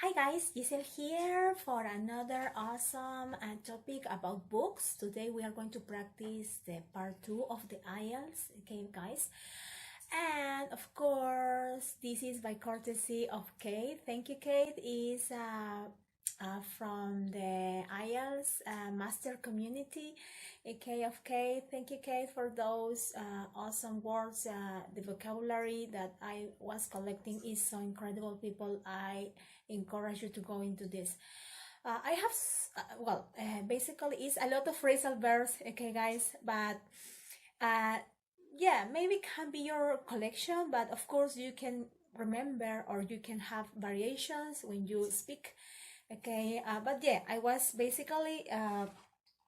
Hi guys, Giselle here for another awesome topic about books. Today we are going to practice the part 2 of the IELTS, okay guys? And of course, this is by courtesy of Kate. Thank you, Kate. Is from the IELTS master community. Okay, of Kate. Thank you, Kate, for those awesome words. The vocabulary that I was collecting is so incredible, people. I encourage you to go into this. I have basically it's a lot of phrasal verbs, okay guys, but yeah, maybe can be your collection, but of course you can remember or you can have variations when you speak, okay. But yeah, I was basically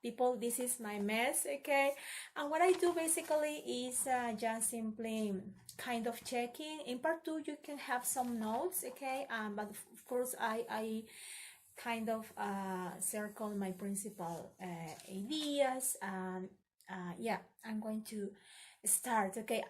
people, this is my mess, okay. And what I do basically is just simply kind of checking. In part 2 you can have some notes, okay. But of course I kind of circle my principal ideas. Yeah, I'm going to start, okay.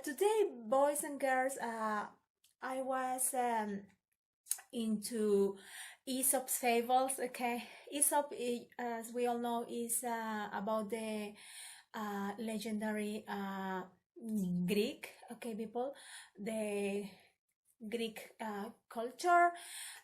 Today, boys and girls, I was into Aesop's Fables, okay. Aesop, as we all know, is about the legendary Greek, okay, people, the Greek culture,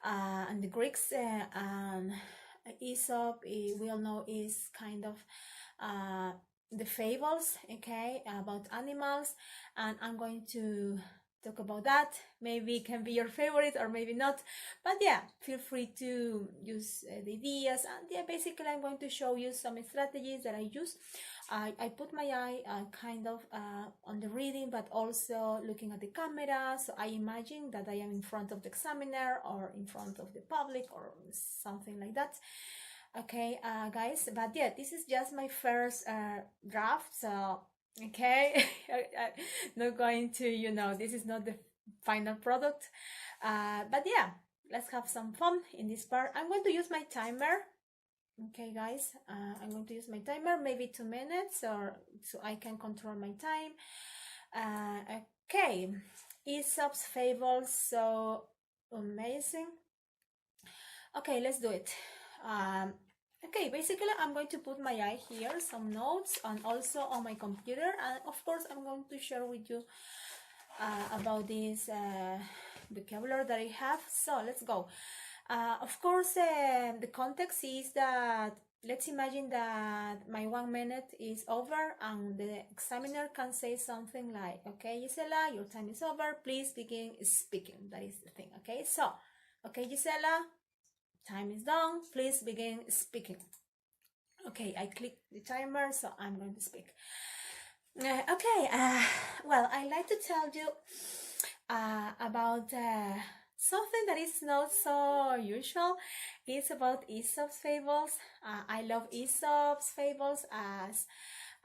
and the Greeks, and Aesop, we all know, is kind of the fables, okay, about animals, and I'm going to talk about that. Maybe it can be your favorite or maybe not, but yeah, feel free to use the ideas. And yeah, basically I'm going to show you some strategies that I use. I put my eye kind of on the reading, but also looking at the camera, so I imagine that I am in front of the examiner or in front of the public or something like that, okay, guys. But yeah, this is just my first draft, so okay. Not going to, this is not the final product, but yeah, let's have some fun in this part. I'm going to use my timer, okay guys. I'm going to use my timer, maybe 2 minutes, or so I can control my time. Okay, Aesop's Fables, so amazing. Okay, let's do it. Okay, basically I'm going to put my eye here, some notes, and also on my computer, and of course I'm going to share with you about this vocabulary that I have. So let's go. Of course, the context is that, let's imagine that my 1 minute is over and the examiner can say something like, okay, Gisela, your time is over, please begin speaking. That is the thing, okay? So, okay, Gisela, time is done, please begin speaking. Okay, I click the timer, so I'm going to speak. Okay, well, I like to tell you about something that is not so usual. It's about Aesop's Fables. I love Aesop's Fables, as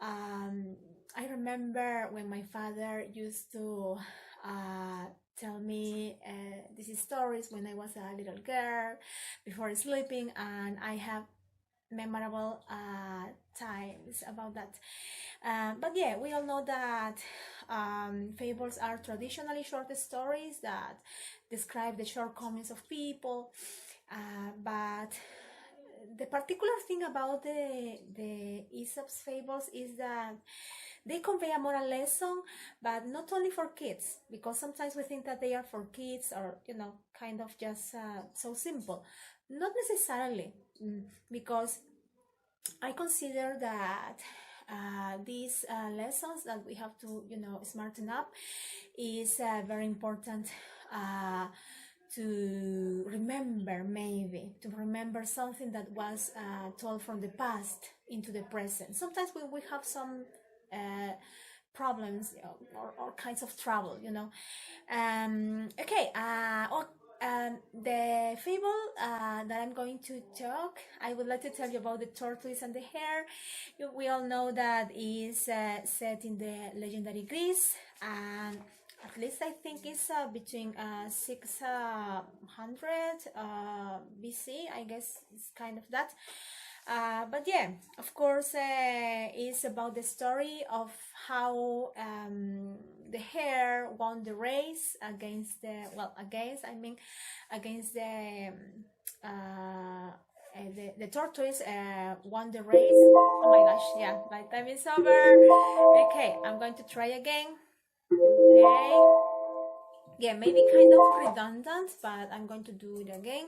I remember when my father used to tell me these stories when I was a little girl before sleeping, and I have memorable times about that. But yeah, we all know that fables are traditionally short stories that describe the shortcomings of people, but the particular thing about the Aesop's Fables is that they convey a moral lesson, but not only for kids, because sometimes we think that they are for kids, or kind of just so simple. Not necessarily, because I consider that these lessons that we have to smarten up is very important to remember, maybe to remember something that was told from the past into the present. Sometimes when we have some problems, or kinds of trouble, okay. The fable that I'm going to talk, I would like to tell you about the Tortoise and the Hare. We all know that is set in the legendary Greece, and at least I think it's between 600 BC, I guess it's kind of that. But yeah, of course, it's about the story of how the hare won the race against against the tortoise won the race. Oh my gosh, yeah, my time is over. Okay, I'm going to try again. Okay. Yeah, maybe kind of redundant, but I'm going to do it again.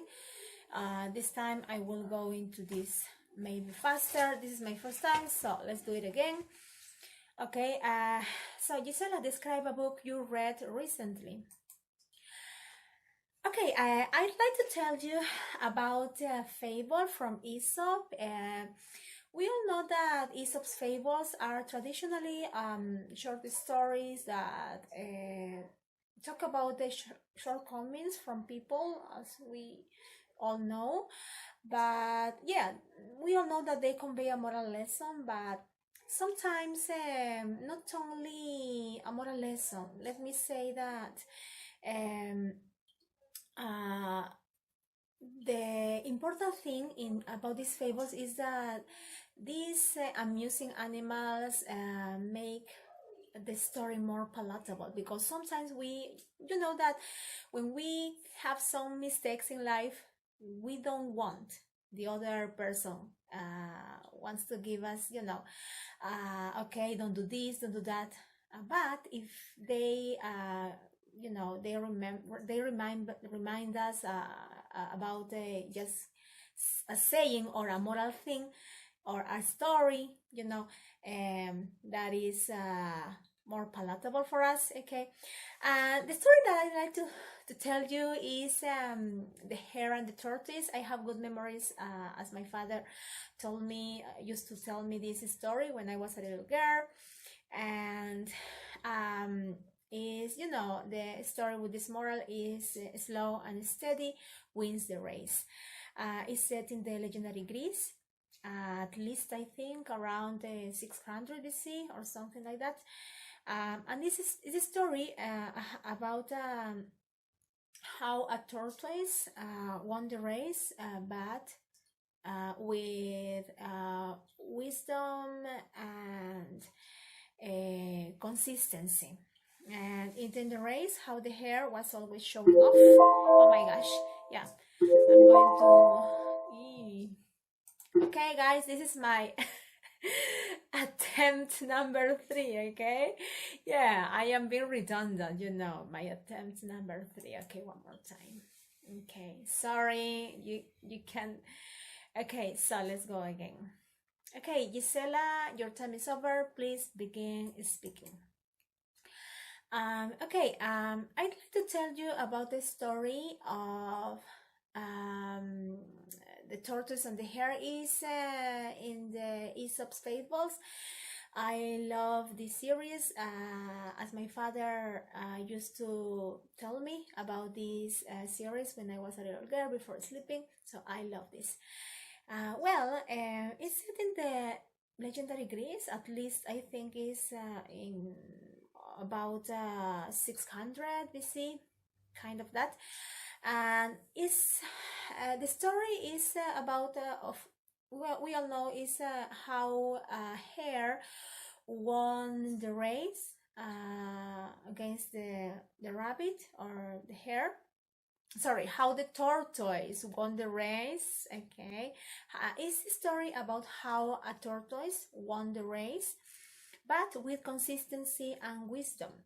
This time I will go into this maybe faster. This is my first time, so let's do it again. Okay, so Gisela, describe a book you read recently. Okay, I'd like to tell you about a fable from Aesop. We all know that Aesop's fables are traditionally short stories that talk about the shortcomings from people, as we all know. But yeah, we all know that they convey a moral lesson, but sometimes not only a moral lesson. Let me say that um, uh, the important thing in about these fables is that these amusing animals make the story more palatable, because sometimes you know that when we have some mistakes in life, we don't want the other person wants to give us, okay, don't do this, don't do that. But if they they remind us about just a saying or a moral thing or a story, that is more palatable for us. Okay, the story that I like to tell you is the hare and the tortoise. I have good memories, as my father used to tell me this story when I was a little girl. And is the story with this moral is slow and steady wins the race. It's set in the legendary Greece, at least I think around 600 BC or something like that. And this is a story about how a tortoise won the race, but with wisdom and consistency. And in the race, how the hare was always showing off. Oh my gosh, yeah. I'm going to... Okay, guys, this is my attempt number 3, okay? Yeah, I am being redundant, my attempt number 3. Okay, one more time. Okay, sorry, you can... Okay, so let's go again. Okay, Gisela, your time is over. Please begin speaking. I'd like to tell you about the story of the tortoise and the hare. Is in the Aesops Fables. I love this series, as my father used to tell me about this series when I was a little girl before sleeping, so I love this. It's set in the legendary Greece. At least I think is in about 600 BC, kind of that. And the story is about we all know is how Hare won the race against the rabbit or the hare. Sorry, how the tortoise won the race. Okay, it's a story about how a tortoise won the race, but with consistency and wisdom.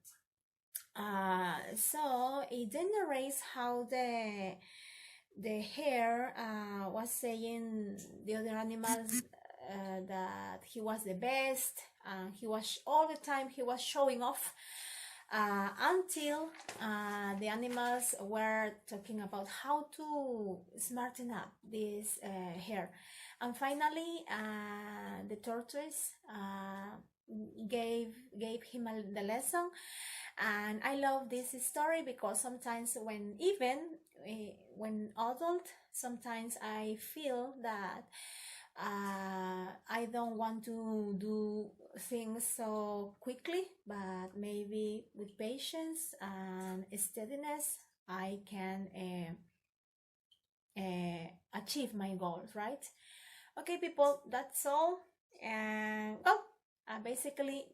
So it then narrates how the hare was saying the other animals that he was the best. He was all the time he was showing off. Until the animals were talking about how to smarten up this hare. And finally, the tortoise gave him the lesson. And I love this story because sometimes when adult, sometimes I feel that I don't want to do things so quickly, but maybe with patience and steadiness I can achieve my goals, right? Okay, people, that's all. And well, basically,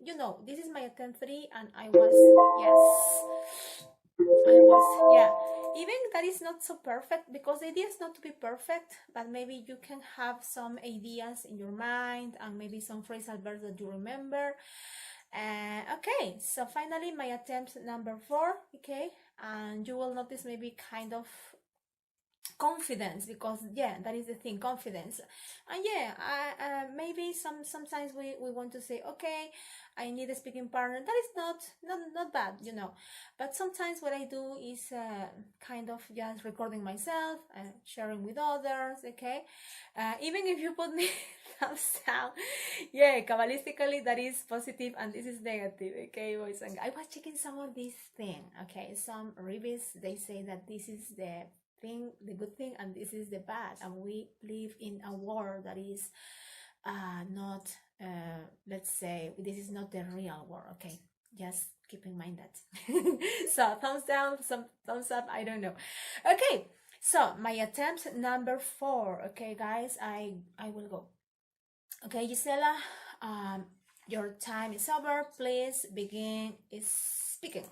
this is my attempt 3, and I was, yes, I was, yeah. Even that is not so perfect, because the idea is not to be perfect, but maybe you can have some ideas in your mind and maybe some phrasal verbs that you remember. Okay, so finally my attempt number 4, okay, and you will notice maybe kind of confidence, because yeah, that is the thing, confidence. And yeah, maybe sometimes we want to say, okay, I need a speaking partner. That is not bad, but sometimes what I do is kind of just recording myself, sharing with others, okay. Even if you put me thumbs down, yeah, kabbalistically that is positive and this is negative, okay, boys and I was checking some of these things, okay. Some reviews, they say that this is the thing, the good thing, and this is the bad, and we live in a world that is not, let's say, this is not the real world, okay. Just keep in mind that. So thumbs down, some thumbs up, I don't know. Okay, so my attempt number 4, okay guys, I will go. Okay, Gisela, your time is over, please begin speaking.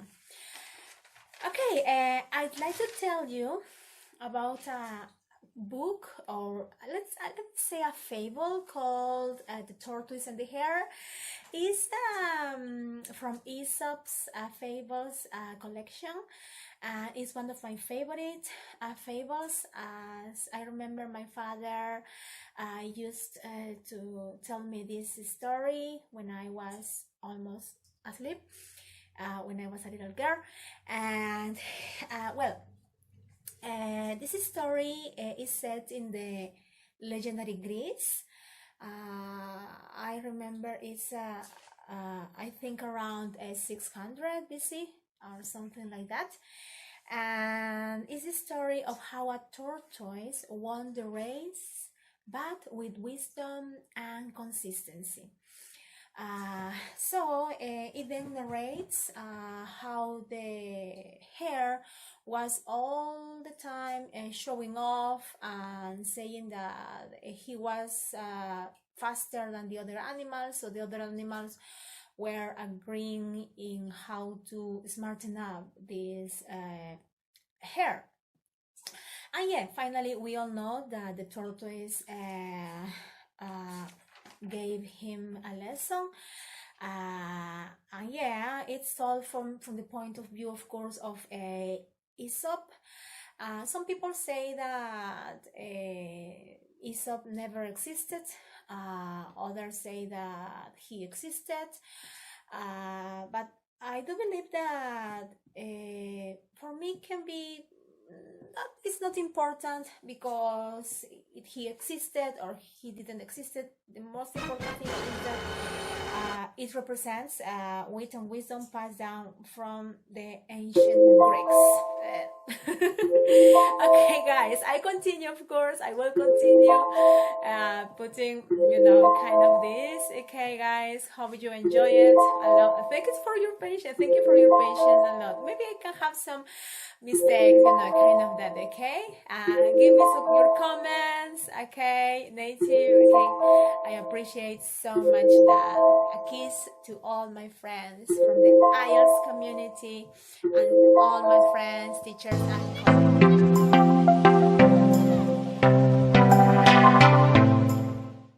Okay, I'd like to tell you about a book, or let's say a fable called The Tortoise and the Hare. It's from Aesop's Fables collection. It's one of my favorite fables, as I remember my father used to tell me this story when I was almost asleep, when I was a little girl. And well, this story is set in the legendary Greece. I remember it's I think around 600 BC or something like that. And it's a story of how a tortoise won the race, but with wisdom and consistency. So it then narrates how the hare was all the time showing off and saying that he was faster than the other animals, so the other animals were agreeing in how to smarten up this hare. And yeah, finally we all know that the tortoise gave him a lesson. And yeah, it's all from the point of view, of course, of Aesop. Some people say that Aesop never existed. Others say that he existed. But I do believe that for me can be that is not important, because he existed or he didn't exist. The most important thing is that it represents wit and wisdom passed down from the ancient Greeks. Okay guys, I continue, of course, I will continue putting, kind of this. Okay guys, hope you enjoy it a lot. Thank you for your patience, thank you for your patience a lot. Maybe I can have some mistakes, kind of that, okay? Give me some your comments, okay? Native, okay? I appreciate so much that. A kiss to all my friends from the IELTS community and all my friends, teachers, and colleagues.